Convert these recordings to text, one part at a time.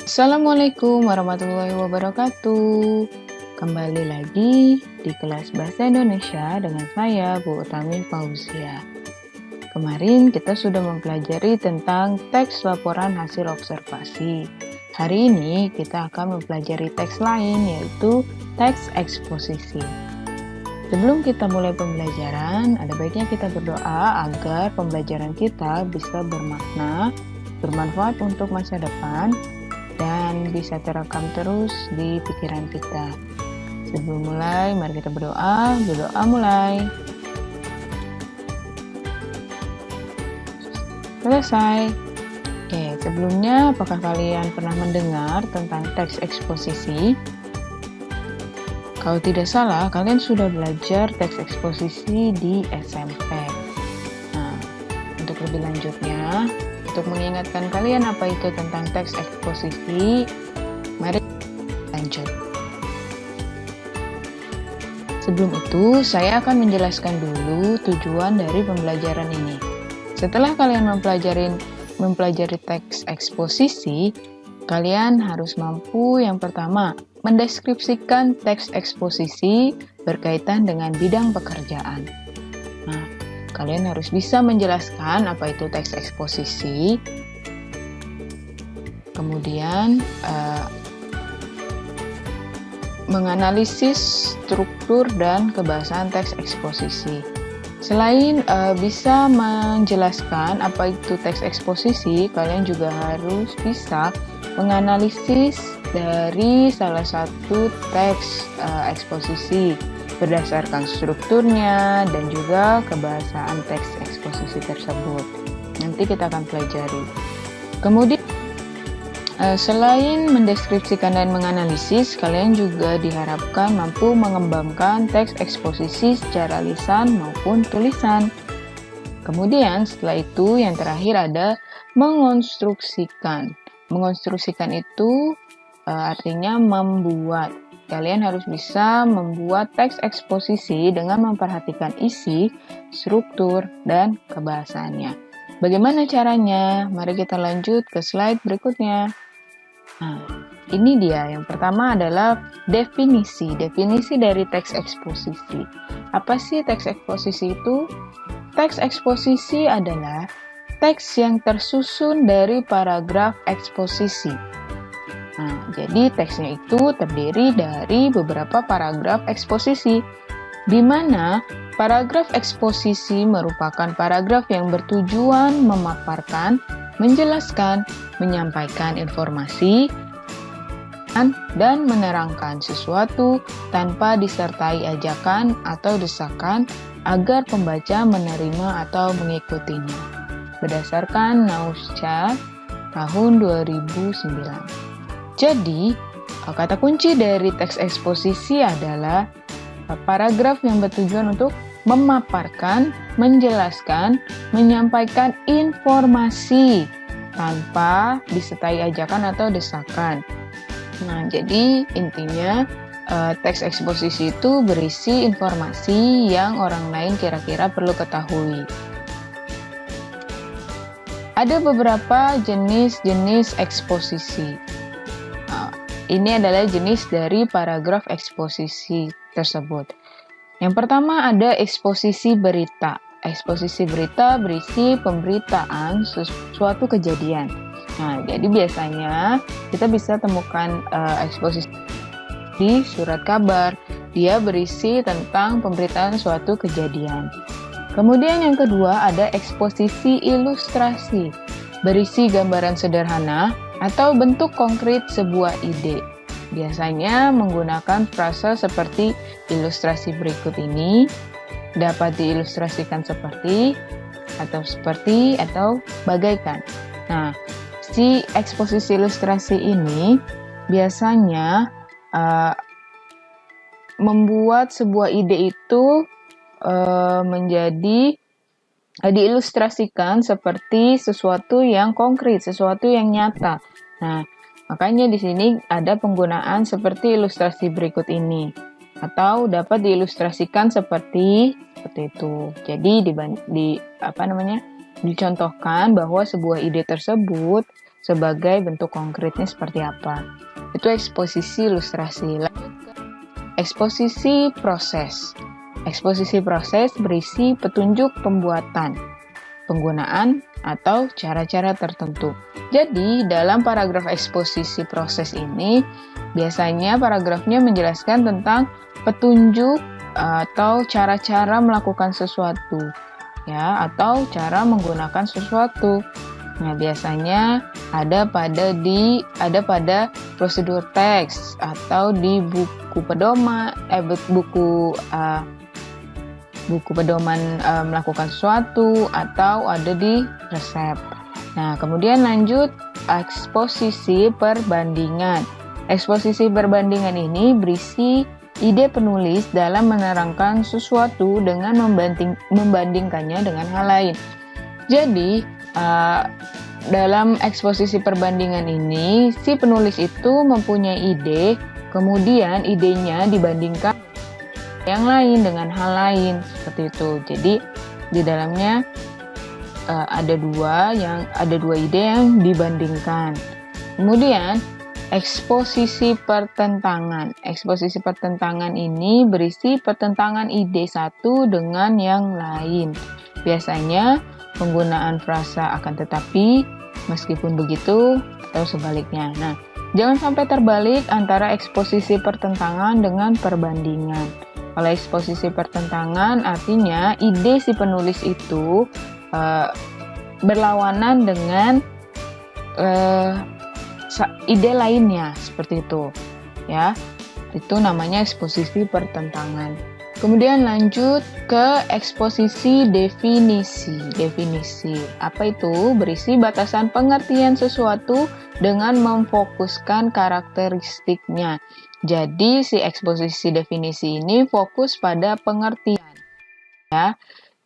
Assalamualaikum warahmatullahi wabarakatuh. Kembali lagi di kelas Bahasa Indonesia dengan saya, Bu Utami Fauzia. Kemarin kita sudah mempelajari tentang teks laporan hasil observasi. Hari ini kita akan mempelajari teks lain, yaitu teks eksposisi. Sebelum kita mulai pembelajaran, ada baiknya kita berdoa agar pembelajaran kita bisa bermakna, bermanfaat untuk masa depan, dan bisa terekam terus di pikiran kita. Sebelum mulai, mari kita berdoa. Berdoa mulai. Selesai. Oke, sebelumnya apakah kalian pernah mendengar tentang teks eksposisi? Kalau tidak salah, kalian sudah belajar teks eksposisi di SMP. Nah, untuk lebih lanjutnya, untuk mengingatkan kalian apa itu tentang teks eksposisi, mari lanjut. Sebelum itu, saya akan menjelaskan dulu tujuan dari pembelajaran ini. Setelah kalian mempelajari teks eksposisi, kalian harus mampu yang pertama, mendeskripsikan teks eksposisi berkaitan dengan bidang pekerjaan. Nah, kalian harus bisa menjelaskan apa itu teks eksposisi. Kemudian, menganalisis struktur dan kebahasaan teks eksposisi. Selain bisa menjelaskan apa itu teks eksposisi, kalian juga harus bisa menganalisis dari salah satu teks eksposisi berdasarkan strukturnya dan juga kebahasaan teks eksposisi tersebut. Nanti kita akan pelajari. Kemudian, selain mendeskripsikan dan menganalisis, kalian juga diharapkan mampu mengembangkan teks eksposisi secara lisan maupun tulisan. Kemudian setelah itu yang terakhir ada mengonstruksikan. Mengonstruksikan itu artinya membuat. Kalian harus bisa membuat teks eksposisi dengan memperhatikan isi, struktur, dan kebahasaannya. Bagaimana caranya? Mari kita lanjut ke slide berikutnya. Nah, ini dia. Yang pertama adalah definisi. Definisi dari teks eksposisi. Apa sih teks eksposisi itu? Teks eksposisi adalah teks yang tersusun dari paragraf eksposisi. Nah, jadi teksnya itu terdiri dari beberapa paragraf eksposisi, di mana paragraf eksposisi merupakan paragraf yang bertujuan memaparkan, menjelaskan, menyampaikan informasi, dan menerangkan sesuatu tanpa disertai ajakan atau desakan agar pembaca menerima atau mengikutinya. Berdasarkan Nausca tahun 2009. Jadi, kata kunci dari teks eksposisi adalah paragraf yang bertujuan untuk memaparkan, menjelaskan, menyampaikan informasi tanpa disertai ajakan atau desakan. Nah, jadi intinya teks eksposisi itu berisi informasi yang orang lain kira-kira perlu ketahui. Ada beberapa jenis-jenis eksposisi. Ini adalah jenis dari paragraf eksposisi tersebut. Yang pertama ada eksposisi berita. Eksposisi berita berisi pemberitaan suatu kejadian. Nah, jadi biasanya kita bisa temukan eksposisi di surat kabar. Dia berisi tentang pemberitaan suatu kejadian. Kemudian yang kedua ada eksposisi ilustrasi. Berisi gambaran sederhana atau bentuk konkret sebuah ide. Biasanya menggunakan frasa seperti ilustrasi berikut ini, dapat diilustrasikan seperti, atau bagaikan. Nah, si eksposisi ilustrasi ini biasanya membuat sebuah ide itu menjadi diilustrasikan seperti sesuatu yang konkret, sesuatu yang nyata. Nah, makanya di sini ada penggunaan seperti ilustrasi berikut ini, atau dapat diilustrasikan seperti itu. Jadi dicontohkan bahwa sebuah ide tersebut sebagai bentuk konkretnya seperti apa. Itu eksposisi ilustrasi. Eksposisi proses. Eksposisi proses berisi petunjuk pembuatan, penggunaan, atau cara-cara tertentu. Jadi, dalam paragraf eksposisi proses ini, biasanya paragrafnya menjelaskan tentang petunjuk atau cara-cara melakukan sesuatu, ya, atau cara menggunakan sesuatu. Nah, biasanya ada pada prosedur teks atau di buku pedoman, buku pedoman melakukan sesuatu, atau ada di resep. Nah, kemudian lanjut eksposisi perbandingan. Eksposisi perbandingan ini berisi ide penulis dalam menerangkan sesuatu dengan membandingkannya dengan hal lain. Jadi, dalam eksposisi perbandingan ini, si penulis itu mempunyai ide, kemudian idenya dibandingkan yang lain dengan hal lain, seperti itu. Jadi di dalamnya ada dua ide yang dibandingkan. Kemudian eksposisi pertentangan. Eksposisi pertentangan ini berisi pertentangan ide satu dengan yang lain. Biasanya penggunaan frasa akan tetapi, meskipun begitu, atau sebaliknya. Nah, jangan sampai terbalik antara eksposisi pertentangan dengan perbandingan. Kalau eksposisi pertentangan artinya ide si penulis itu berlawanan dengan ide lainnya, seperti itu, ya. Itu namanya eksposisi pertentangan. Kemudian lanjut ke eksposisi definisi. Definisi apa itu? Berisi batasan pengertian sesuatu dengan memfokuskan karakteristiknya. Jadi si eksposisi definisi ini fokus pada pengertian, ya,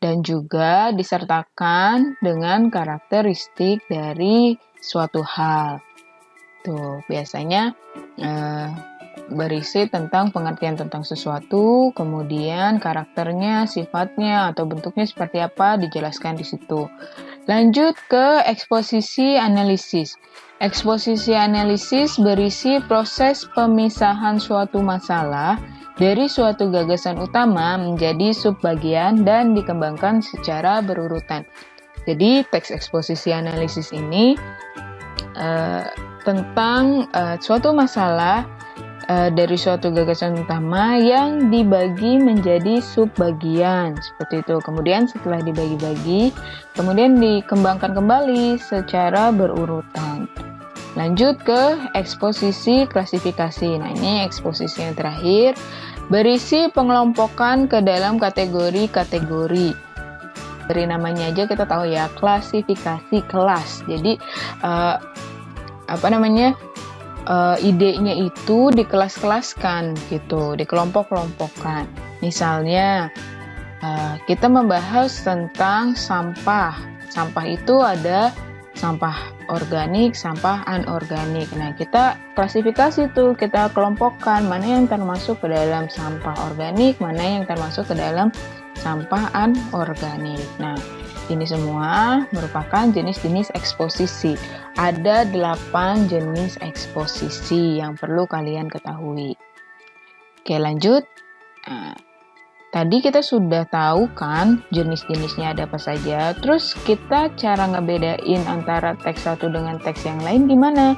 dan juga disertakan dengan karakteristik dari suatu hal. Tuh, biasanya berisi tentang pengertian tentang sesuatu, kemudian karakternya, sifatnya, atau bentuknya seperti apa dijelaskan di situ. Lanjut ke eksposisi analisis. Eksposisi analisis berisi proses pemisahan suatu masalah dari suatu gagasan utama menjadi subbagian dan dikembangkan secara berurutan. Jadi teks eksposisi analisis ini tentang suatu masalah dari suatu gagasan utama yang dibagi menjadi subbagian, seperti itu. Kemudian setelah dibagi-bagi, kemudian dikembangkan kembali secara berurutan. Lanjut ke eksposisi klasifikasi. Nah, ini eksposisi yang terakhir, berisi pengelompokan ke dalam kategori-kategori. Dari namanya aja kita tahu ya, klasifikasi kelas. Jadi idenya itu dikelas-kelaskan gitu, dikelompok-kelompokkan. Misalnya kita membahas tentang sampah. Sampah itu ada sampah organik, sampah anorganik. Nah, kita klasifikasi tuh, kita kelompokkan mana yang termasuk ke dalam sampah organik, mana yang termasuk ke dalam sampah anorganik. Nah, ini semua merupakan jenis-jenis eksposisi. Ada 8 jenis eksposisi yang perlu kalian ketahui. Oke, lanjut. Nah, tadi kita sudah tahu kan jenis-jenisnya ada apa saja. Terus kita cara ngebedain antara teks satu dengan teks yang lain gimana?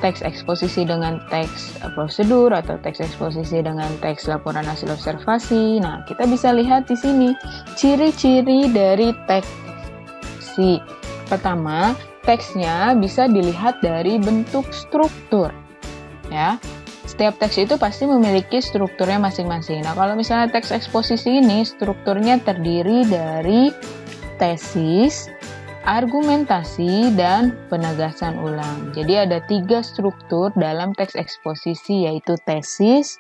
Teks eksposisi dengan teks prosedur atau teks eksposisi dengan teks laporan hasil observasi. Nah, kita bisa lihat di sini ciri-ciri dari teks eksposisi. Pertama, teksnya bisa dilihat dari bentuk struktur. Ya. Setiap teks itu pasti memiliki strukturnya masing-masing. Nah, kalau misalnya teks eksposisi ini strukturnya terdiri dari tesis, argumentasi, dan penegasan ulang. Jadi ada 3 struktur dalam teks eksposisi, yaitu tesis,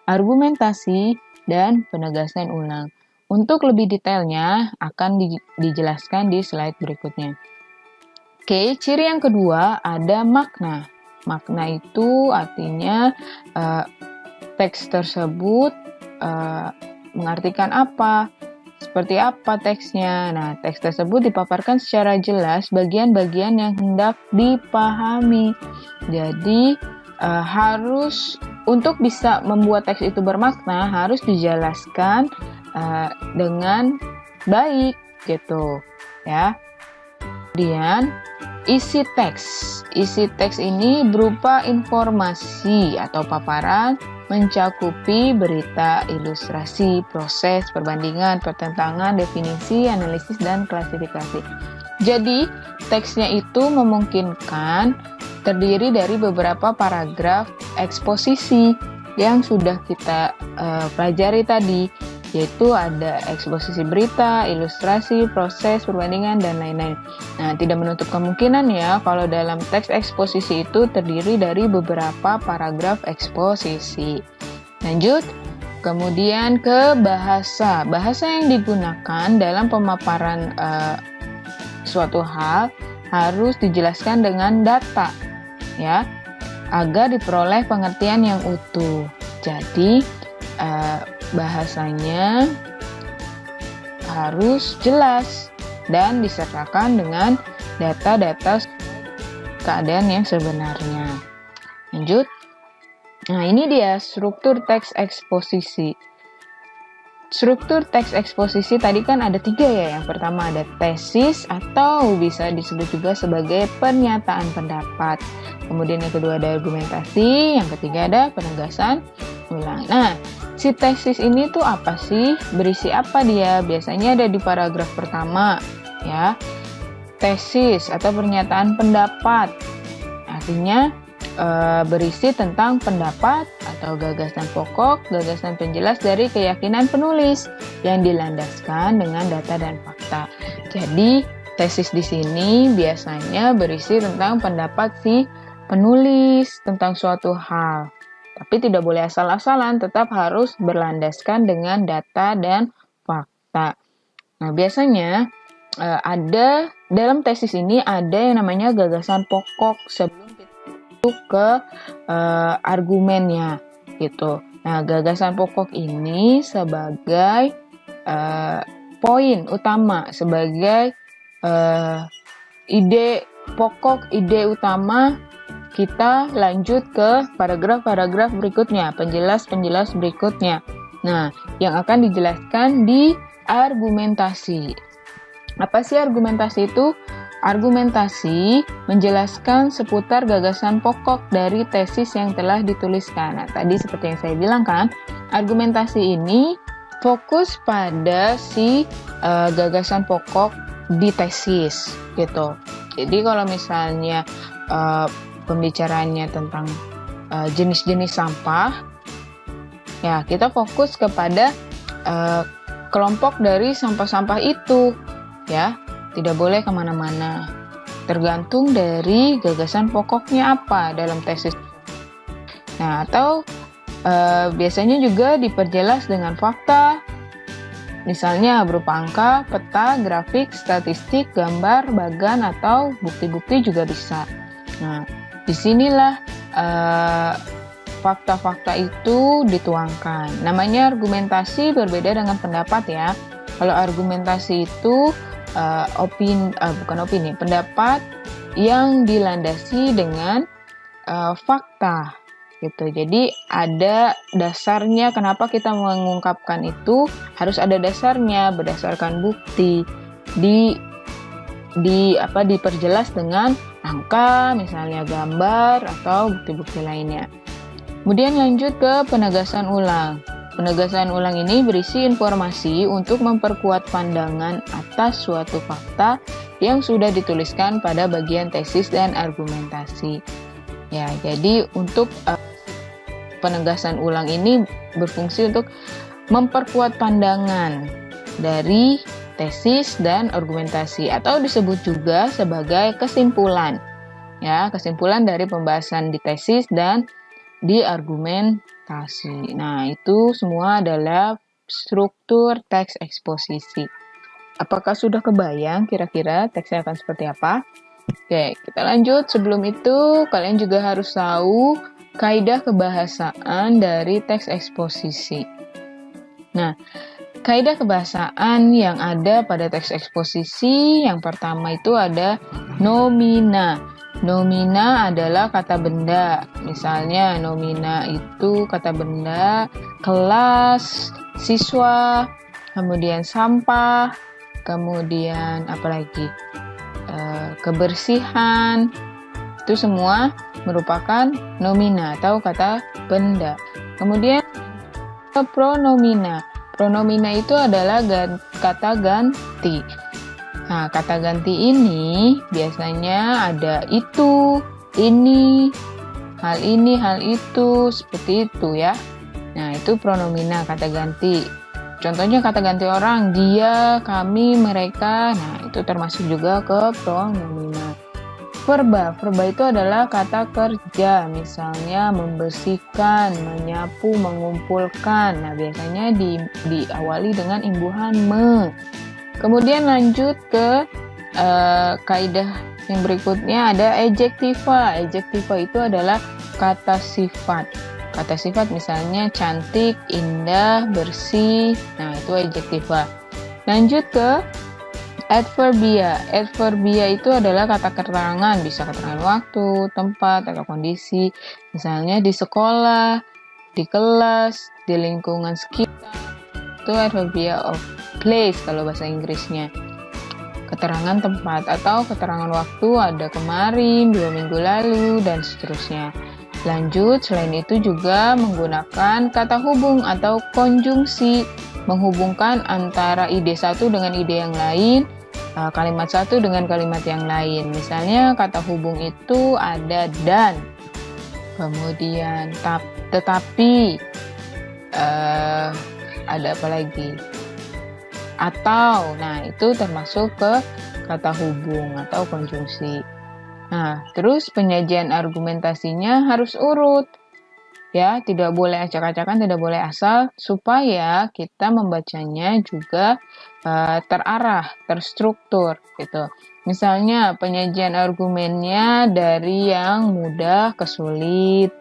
argumentasi, dan penegasan ulang. Untuk lebih detailnya akan dijelaskan di slide berikutnya. Oke, ciri yang kedua ada makna. Makna itu artinya teks tersebut mengartikan apa, seperti apa teksnya. Nah, teks tersebut dipaparkan secara jelas bagian-bagian yang hendak dipahami. Jadi, harus untuk bisa membuat teks itu bermakna harus dijelaskan dengan baik gitu ya. Kemudian isi teks. Isi teks ini berupa informasi atau paparan mencakupi berita, ilustrasi, proses, perbandingan, pertentangan, definisi, analisis, dan klasifikasi. Jadi, teksnya itu memungkinkan terdiri dari beberapa paragraf eksposisi yang sudah kita pelajari tadi, yaitu ada eksposisi berita, ilustrasi, proses, perbandingan, dan lain-lain. Nah, tidak menutup kemungkinan ya kalau dalam teks eksposisi itu terdiri dari beberapa paragraf eksposisi. Lanjut, kemudian ke bahasa. Bahasa yang digunakan dalam pemaparan suatu hal harus dijelaskan dengan data, ya, agar diperoleh pengertian yang utuh. Jadi, bahasanya harus jelas dan disertakan dengan data-data keadaan yang sebenarnya. Lanjut. Nah, ini dia struktur teks eksposisi. Struktur teks eksposisi tadi kan ada 3 ya. Yang pertama ada tesis atau bisa disebut juga sebagai pernyataan pendapat. Kemudian yang kedua ada argumentasi, yang ketiga ada penegasan ulang. Nah, si tesis ini tuh apa sih? Berisi apa dia? Biasanya ada di paragraf pertama, ya. Tesis atau pernyataan pendapat. Artinya berisi tentang pendapat atau gagasan pokok, gagasan penjelas dari keyakinan penulis yang dilandaskan dengan data dan fakta. Jadi, tesis di sini biasanya berisi tentang pendapat si penulis tentang suatu hal. Tapi tidak boleh asal-asalan, tetap harus berlandaskan dengan data dan fakta. Nah, biasanya ada dalam tesis ini ada yang namanya gagasan pokok sebelum kita masuk ke argumennya gitu. Nah, gagasan pokok ini sebagai poin utama, sebagai ide pokok, ide utama. Kita lanjut ke paragraf-paragraf berikutnya, penjelas-penjelas berikutnya. Nah, yang akan dijelaskan di argumentasi. Apa sih argumentasi itu? Argumentasi menjelaskan seputar gagasan pokok dari tesis yang telah dituliskan. Nah, tadi seperti yang saya bilang kan, argumentasi ini fokus pada si gagasan pokok di tesis gitu. Jadi kalau misalnya pembicaraannya tentang jenis-jenis sampah, ya kita fokus kepada kelompok dari sampah-sampah itu, ya. Tidak boleh kemana-mana, tergantung dari gagasan pokoknya apa dalam tesis. Nah, atau biasanya juga diperjelas dengan fakta, misalnya berupa angka, peta, grafik, statistik, gambar, bagan, atau bukti-bukti juga bisa. Nah, disinilah fakta-fakta itu dituangkan. Namanya argumentasi berbeda dengan pendapat ya. Kalau argumentasi itu pendapat yang dilandasi dengan fakta gitu. Jadi ada dasarnya kenapa kita mengungkapkan itu, harus ada dasarnya berdasarkan bukti diperjelas dengan angka, misalnya gambar atau bukti-bukti lainnya. Kemudian lanjut ke penegasan ulang. Penegasan ulang ini berisi informasi untuk memperkuat pandangan atas suatu fakta yang sudah dituliskan pada bagian tesis dan argumentasi. Ya, jadi untuk penegasan ulang ini berfungsi untuk memperkuat pandangan dari tesis dan argumentasi atau disebut juga sebagai kesimpulan. Ya, kesimpulan dari pembahasan di tesis dan di argumentasi. Nah, itu semua adalah struktur teks eksposisi. Apakah sudah kebayang kira-kira teksnya akan seperti apa? Oke, kita lanjut. Sebelum itu, kalian juga harus tahu kaidah kebahasaan dari teks eksposisi. Nah, Kaidah kebahasaan yang ada pada teks eksposisi yang pertama itu ada nomina. Nomina adalah kata benda. Misalnya nomina itu kata benda kelas, siswa, kemudian sampah, kemudian apalagi kebersihan. Itu semua merupakan nomina atau kata benda. Kemudian pronomina. Pronomina itu adalah kata ganti. Nah, kata ganti ini biasanya ada itu, ini, hal itu, seperti itu ya. Nah, itu pronomina, kata ganti. Contohnya kata ganti orang, dia, kami, mereka. Nah, itu termasuk juga ke pronomina. Verba itu adalah kata kerja, misalnya membersihkan, menyapu, mengumpulkan. Nah, biasanya diawali dengan imbuhan me. Kemudian lanjut ke kaidah yang berikutnya ada adjektiva. Adjektiva itu adalah kata sifat. Kata sifat misalnya cantik, indah, bersih. Nah, itu adjektiva. Lanjut ke adverbia. Adverbia itu adalah kata keterangan, bisa keterangan waktu, tempat, atau kondisi. Misalnya di sekolah, di kelas, di lingkungan sekitar. Itu adverbia of place kalau bahasa Inggrisnya. Keterangan tempat atau keterangan waktu, ada kemarin, 2 minggu lalu, dan seterusnya. Lanjut, selain itu juga menggunakan kata hubung atau konjungsi, menghubungkan antara ide satu dengan ide yang lain, kalimat satu dengan kalimat yang lain. Misalnya kata hubung itu ada dan, kemudian tetapi, ada apa lagi? Atau, nah itu termasuk ke kata hubung atau konjungsi. Nah, terus penyajian argumentasinya harus urut. Ya, tidak boleh acak-acakan, tidak boleh asal, supaya kita membacanya juga terarah, terstruktur gitu. Misalnya penyajian argumennya dari yang mudah ke sulit,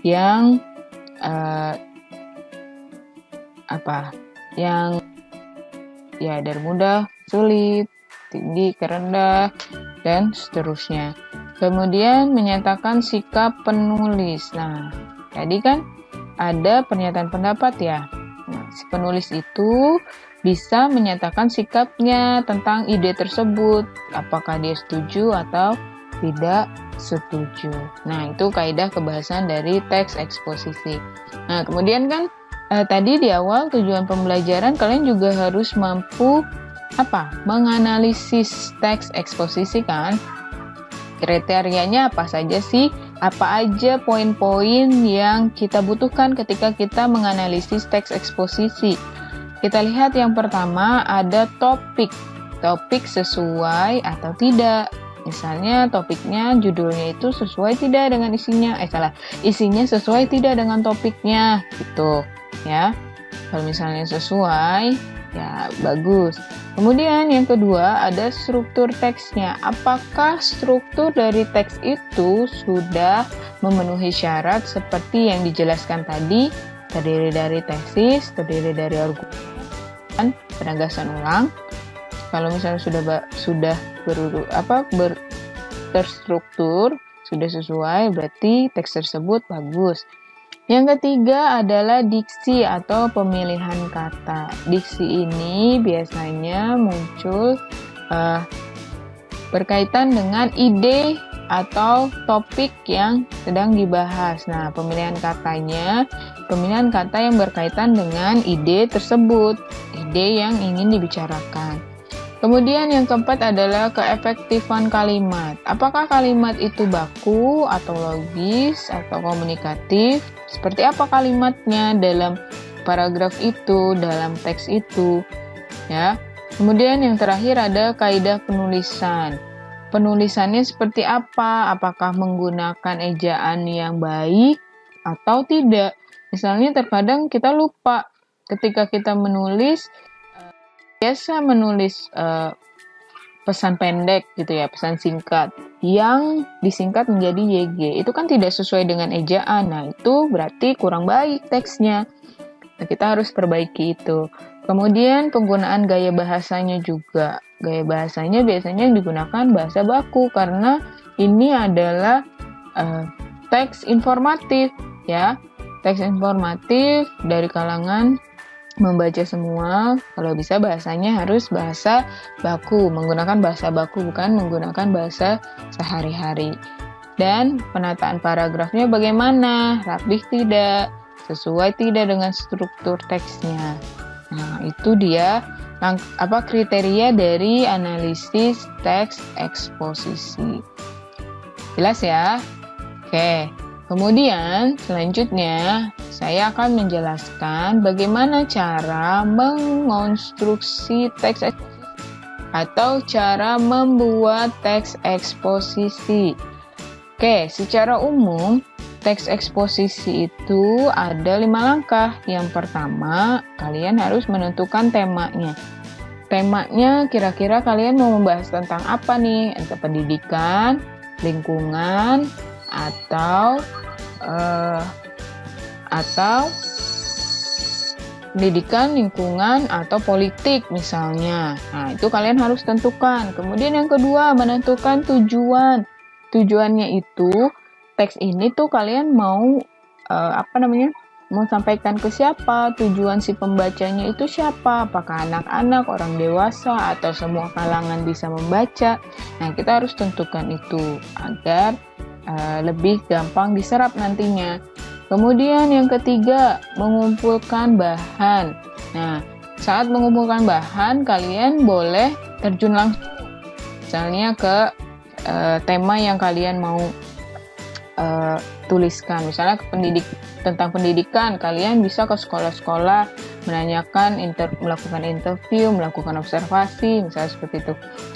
yang yang ya dari mudah, sulit, tinggi ke rendah, dan seterusnya. Kemudian menyatakan sikap penulis. Nah, tadi kan ada pernyataan pendapat ya. Nah, si penulis itu bisa menyatakan sikapnya tentang ide tersebut, apakah dia setuju atau tidak setuju. Nah, itu kaidah kebahasaan dari teks eksposisi. Nah, kemudian kan tadi di awal tujuan pembelajaran kalian juga harus mampu menganalisis teks eksposisi kan. Kriterianya apa saja sih? Apa aja poin-poin yang kita butuhkan ketika kita menganalisis teks eksposisi? Kita lihat yang pertama ada topik. Topik sesuai atau tidak. Misalnya topiknya, judulnya itu sesuai tidak dengan isinya. Isinya sesuai tidak dengan topiknya gitu ya. Kalau misalnya sesuai, ya bagus. Kemudian yang kedua ada struktur teksnya. Apakah struktur dari teks itu sudah memenuhi syarat seperti yang dijelaskan tadi, terdiri dari tesis, terdiri dari argumen, penegasan ulang. Kalau misalnya sudah terstruktur, sudah sesuai, berarti teks tersebut bagus. Yang ketiga adalah diksi atau pemilihan kata. Diksi ini biasanya muncul berkaitan dengan ide atau topik yang sedang dibahas. Nah, pemilihan kata yang berkaitan dengan ide tersebut, ide yang ingin dibicarakan. Kemudian yang keempat adalah keefektifan kalimat. Apakah kalimat itu baku atau logis atau komunikatif? Seperti apa kalimatnya dalam paragraf itu, dalam teks itu, ya. Kemudian yang terakhir ada kaidah penulisan. Penulisannya seperti apa? Apakah menggunakan ejaan yang baik atau tidak? Misalnya terkadang kita lupa ketika kita menulis, biasa menulis pesan pendek gitu ya, pesan singkat yang disingkat menjadi YG. Itu kan tidak sesuai dengan ejaan. Nah, itu berarti kurang baik teksnya. Nah, kita harus perbaiki itu. Kemudian penggunaan gaya bahasanya juga. Gaya bahasanya biasanya digunakan bahasa baku karena ini adalah teks informatif ya. Teks informatif dari kalangan membaca semua. Kalau bisa bahasanya harus bahasa baku, menggunakan bahasa baku bukan menggunakan bahasa sehari-hari. Dan penataan paragrafnya bagaimana? Rapih tidak? Sesuai tidak dengan struktur teksnya? Nah, itu dia kriteria dari analisis teks eksposisi. Jelas ya? Oke. Kemudian selanjutnya saya akan menjelaskan bagaimana cara mengonstruksi teks eksposisi atau cara membuat teks eksposisi. Oke, secara umum, teks eksposisi itu ada 5 langkah. Yang pertama, kalian harus menentukan temanya. Temanya kira-kira kalian mau membahas tentang apa nih? Entah pendidikan, lingkungan, atau pendidikan, lingkungan, atau politik misalnya. Nah, itu kalian harus tentukan. Kemudian yang kedua, menentukan tujuan. Tujuannya itu teks ini tuh kalian mau mau sampaikan ke siapa, tujuan si pembacanya itu siapa, apakah anak-anak, orang dewasa, atau semua kalangan bisa membaca. Nah, kita harus tentukan itu agar lebih gampang diserap nantinya. Kemudian yang ketiga, mengumpulkan bahan. Nah, saat mengumpulkan bahan, kalian boleh terjun langsung misalnya ke tema yang kalian mau tuliskan. Misalnya tentang pendidikan, kalian bisa ke sekolah-sekolah menanyakan, melakukan interview, melakukan observasi, misalnya seperti itu.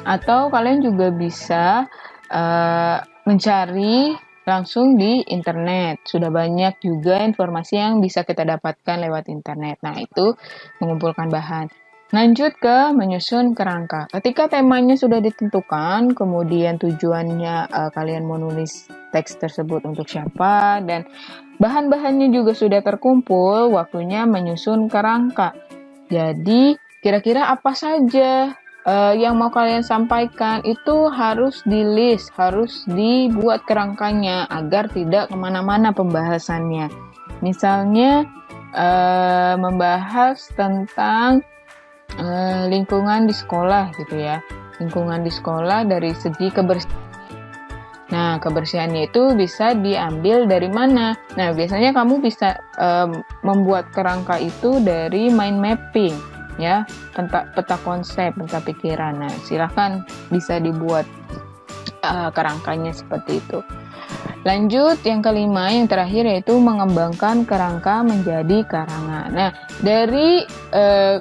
Atau kalian juga bisa mencari langsung di internet. Sudah banyak juga informasi yang bisa kita dapatkan lewat internet. Nah, itu mengumpulkan bahan. Lanjut ke menyusun kerangka. Ketika temanya sudah ditentukan, kemudian tujuannya kalian mau nulis teks tersebut untuk siapa, dan bahan-bahannya juga sudah terkumpul, waktunya menyusun kerangka. Jadi, kira-kira apa saja yang mau kalian sampaikan itu harus di-list, harus dibuat kerangkanya agar tidak kemana-mana pembahasannya. Misalnya, membahas tentang lingkungan di sekolah gitu ya. Lingkungan di sekolah dari segi kebersihan. Nah, kebersihannya itu bisa diambil dari mana? Nah, biasanya kamu bisa membuat kerangka itu dari mind mapping ya, peta konsep, peta pikiran. Nah, silakan bisa dibuat kerangkanya seperti itu. Lanjut, yang kelima, yang terakhir yaitu mengembangkan kerangka menjadi karangan. Nah, dari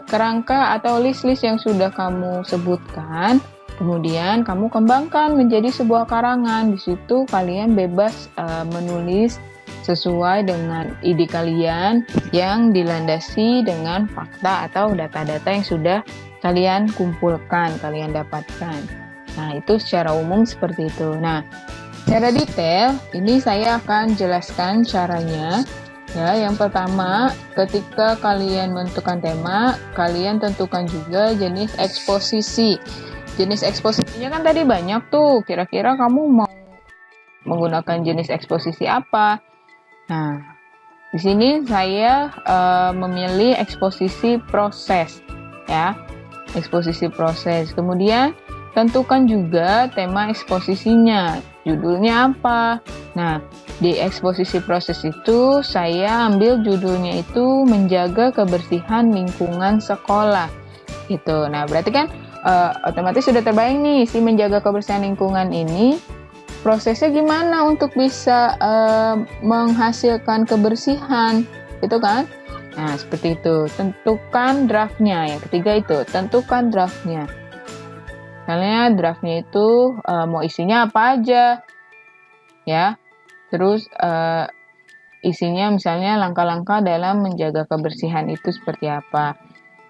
kerangka atau list-list yang sudah kamu sebutkan, kemudian kamu kembangkan menjadi sebuah karangan. Di situ kalian bebas menulis sesuai dengan ide kalian yang dilandasi dengan fakta atau data-data yang sudah kalian kumpulkan, kalian dapatkan. Nah, itu secara umum seperti itu. Nah, secara detail, ini saya akan jelaskan caranya. Ya, yang pertama, ketika kalian menentukan tema, kalian tentukan juga jenis eksposisi. Jenis eksposisinya kan tadi banyak tuh. Kira-kira kamu mau menggunakan jenis eksposisi apa? Nah, di sini saya memilih eksposisi proses, ya. Eksposisi proses. Kemudian tentukan juga tema eksposisinya. Judulnya apa? Nah, di eksposisi proses itu saya ambil judulnya itu menjaga kebersihan lingkungan sekolah. Gitu. Nah, berarti kan otomatis sudah terbayang nih si menjaga kebersihan lingkungan ini prosesnya gimana untuk bisa menghasilkan kebersihan, gitu kan? Nah, seperti itu. Tentukan draftnya. Yang ketiga itu, tentukan draftnya. Misalnya draftnya itu mau isinya apa aja, ya. Terus isinya misalnya langkah-langkah dalam menjaga kebersihan itu seperti apa.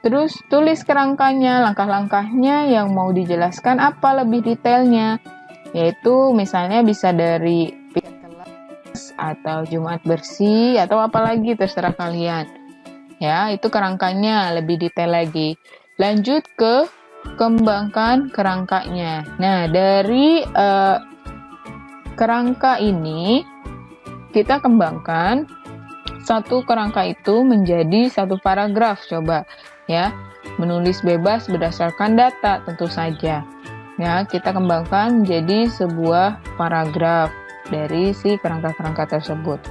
Terus tulis kerangkanya, langkah-langkahnya yang mau dijelaskan apa lebih detailnya. Yaitu misalnya bisa dari pijat kelas atau Jumat bersih atau apalagi terserah kalian. Ya, itu kerangkanya lebih detail lagi. Lanjut ke kembangkan kerangkanya. Nah, dari kerangka ini kita kembangkan satu kerangka itu menjadi satu paragraf. Coba ya, menulis bebas berdasarkan data tentu saja. Ya, kita kembangkan menjadi sebuah paragraf dari si kerangka-kerangka tersebut.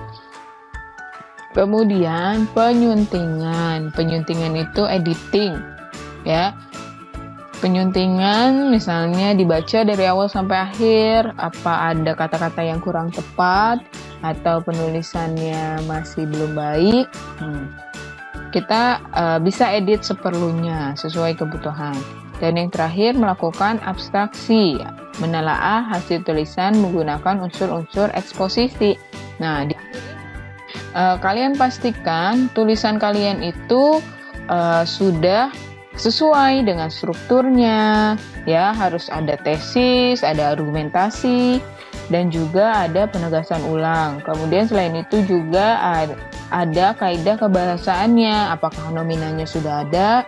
Kemudian penyuntingan. Penyuntingan itu editing. Ya. Penyuntingan misalnya dibaca dari awal sampai akhir, apa ada kata-kata yang kurang tepat atau penulisannya masih belum baik. Kita bisa edit seperlunya sesuai kebutuhan. Dan yang terakhir, melakukan abstraksi, menelaah hasil tulisan menggunakan unsur-unsur eksposisi. Nah, kalian pastikan tulisan kalian itu sudah sesuai dengan strukturnya, ya, harus ada tesis, ada argumentasi, dan juga ada penegasan ulang. Kemudian selain itu juga ada kaidah kebahasaannya, apakah nominanya sudah ada,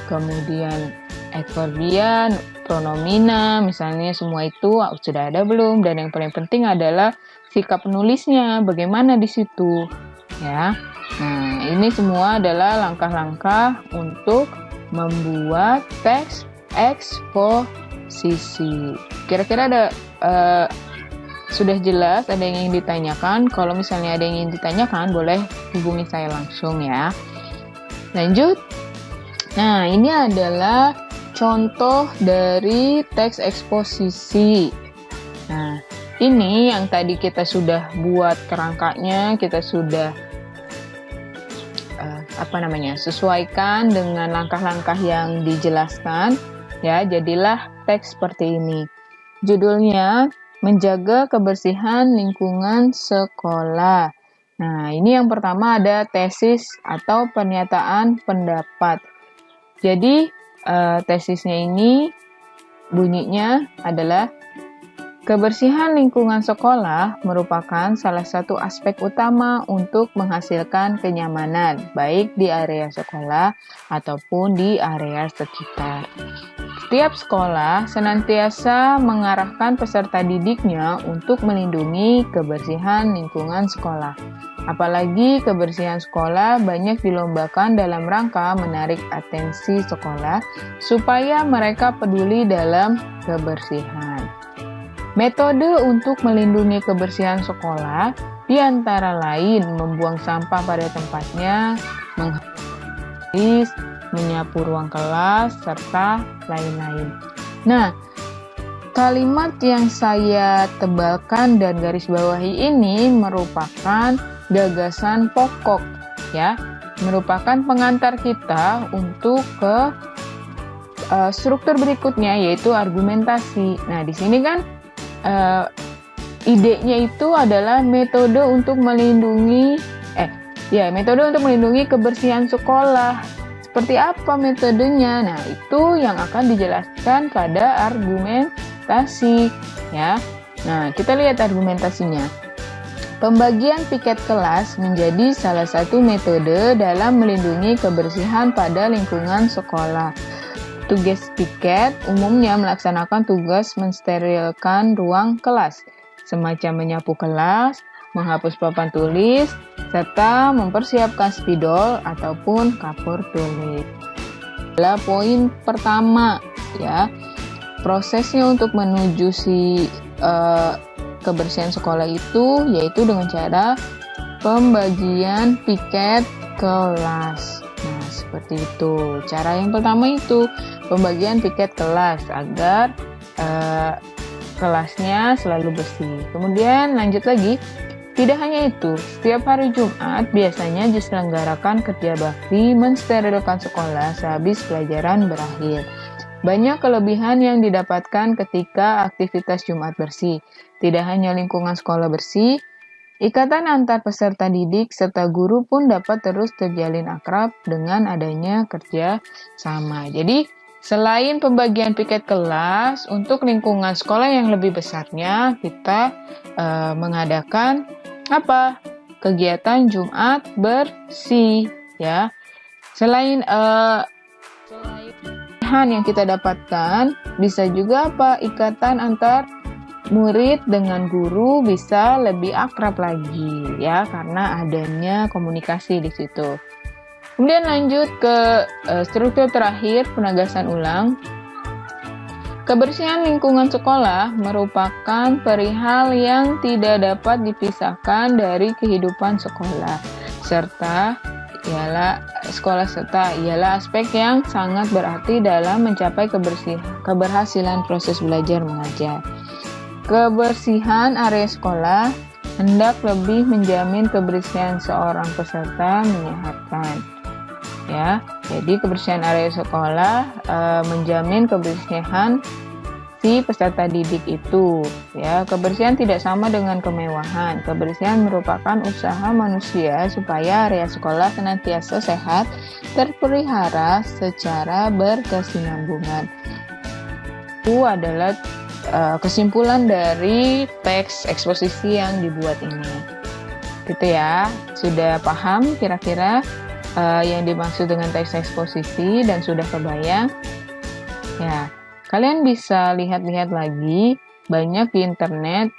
kemudian adverbian, pronomina, misalnya semua itu sudah ada belum, dan yang paling penting adalah sikap penulisnya, bagaimana di situ, ya. Nah, ini semua adalah langkah-langkah untuk membuat teks eksposisi. Kira-kira ada sudah jelas, ada yang ingin ditanyakan? Kalau misalnya ada yang ingin ditanyakan, boleh hubungi saya langsung ya. Lanjut. Nah, ini adalah contoh dari teks eksposisi. Nah, ini yang tadi kita sudah buat kerangkanya, kita sudah sesuaikan dengan langkah-langkah yang dijelaskan, ya, jadilah teks seperti ini. Judulnya, menjaga kebersihan lingkungan sekolah. Nah, ini yang pertama ada tesis atau pernyataan pendapat. Jadi, tesisnya ini bunyinya adalah kebersihan lingkungan sekolah merupakan salah satu aspek utama untuk menghasilkan kenyamanan, baik di area sekolah ataupun di area sekitar. Setiap sekolah senantiasa mengarahkan peserta didiknya untuk melindungi kebersihan lingkungan sekolah. Apalagi kebersihan sekolah banyak dilombakan dalam rangka menarik atensi sekolah supaya mereka peduli dalam kebersihan. Metode untuk melindungi kebersihan sekolah diantara lain membuang sampah pada tempatnya, menghabis, menyapu ruang kelas, serta lain-lain. Nah, kalimat yang saya tebalkan dan garis bawahi ini merupakan gagasan pokok, ya, merupakan pengantar kita untuk ke struktur berikutnya, yaitu argumentasi. Nah, di sini kan idenya itu adalah metode untuk melindungi kebersihan sekolah. Seperti apa metodenya? Nah, itu yang akan dijelaskan pada argumentasi, ya. Nah, kita lihat argumentasinya. Pembagian piket kelas menjadi salah satu metode dalam melindungi kebersihan pada lingkungan sekolah. Tugas piket umumnya melaksanakan tugas mensterilkan ruang kelas, semacam menyapu kelas, menghapus papan tulis, serta mempersiapkan spidol ataupun kapur tulis. Adalah poin pertama, ya. Prosesnya untuk menuju kebersihan sekolah itu yaitu dengan cara pembagian piket kelas. Nah, seperti itu. Cara yang pertama itu pembagian piket kelas agar kelasnya selalu bersih. Kemudian lanjut lagi, tidak hanya itu, setiap hari Jumat biasanya diselenggarakan kerja bakti mensterilkan sekolah sehabis pelajaran berakhir. Banyak kelebihan yang didapatkan ketika aktivitas Jumat bersih. Tidak hanya lingkungan sekolah bersih, ikatan antar peserta didik serta guru pun dapat terus terjalin akrab dengan adanya kerja sama. Jadi, selain pembagian piket kelas, untuk lingkungan sekolah yang lebih besarnya, kita mengadakan kegiatan Jumat bersih, ya. Selain yang kita dapatkan, bisa juga ikatan antar murid dengan guru bisa lebih akrab lagi ya, karena adanya komunikasi di situ. Kemudian lanjut ke struktur terakhir, penegasan ulang. Kebersihan lingkungan sekolah merupakan perihal yang tidak dapat dipisahkan dari kehidupan sekolah, serta ialah aspek yang sangat berarti dalam mencapai keberhasilan proses belajar mengajar. Kebersihan area sekolah hendak lebih menjamin kebersihan seorang peserta menyehatkan. Ya, jadi kebersihan area sekolah menjamin kebersihan si peserta didik itu. Ya, kebersihan tidak sama dengan kemewahan. Kebersihan merupakan usaha manusia supaya area sekolah senantiasa sehat, terpelihara secara berkesinambungan. Itu adalah kesimpulan dari teks eksposisi yang dibuat ini. Gitu ya, sudah paham kira-kira yang dimaksud dengan teks eksposisi dan sudah kebayang? Ya, kalian bisa lihat-lihat lagi, banyak di internet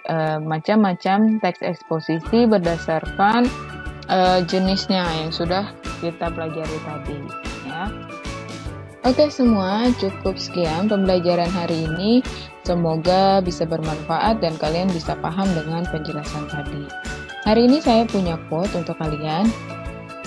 macam-macam teks eksposisi berdasarkan jenisnya yang sudah kita pelajari tadi ya. Oke semua, cukup sekian pembelajaran hari ini. Semoga bisa bermanfaat dan kalian bisa paham dengan penjelasan tadi. Hari ini saya punya quote untuk kalian.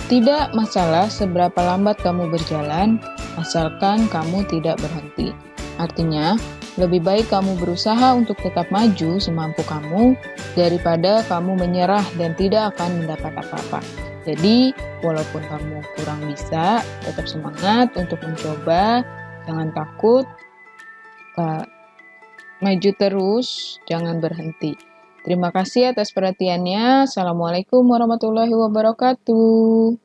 Tidak masalah seberapa lambat kamu berjalan, asalkan kamu tidak berhenti. Artinya, lebih baik kamu berusaha untuk tetap maju semampu kamu daripada kamu menyerah dan tidak akan mendapat apa-apa. Jadi, walaupun kamu kurang bisa, tetap semangat untuk mencoba, jangan takut, maju terus, jangan berhenti. Terima kasih atas perhatiannya. Assalamualaikum warahmatullahi wabarakatuh.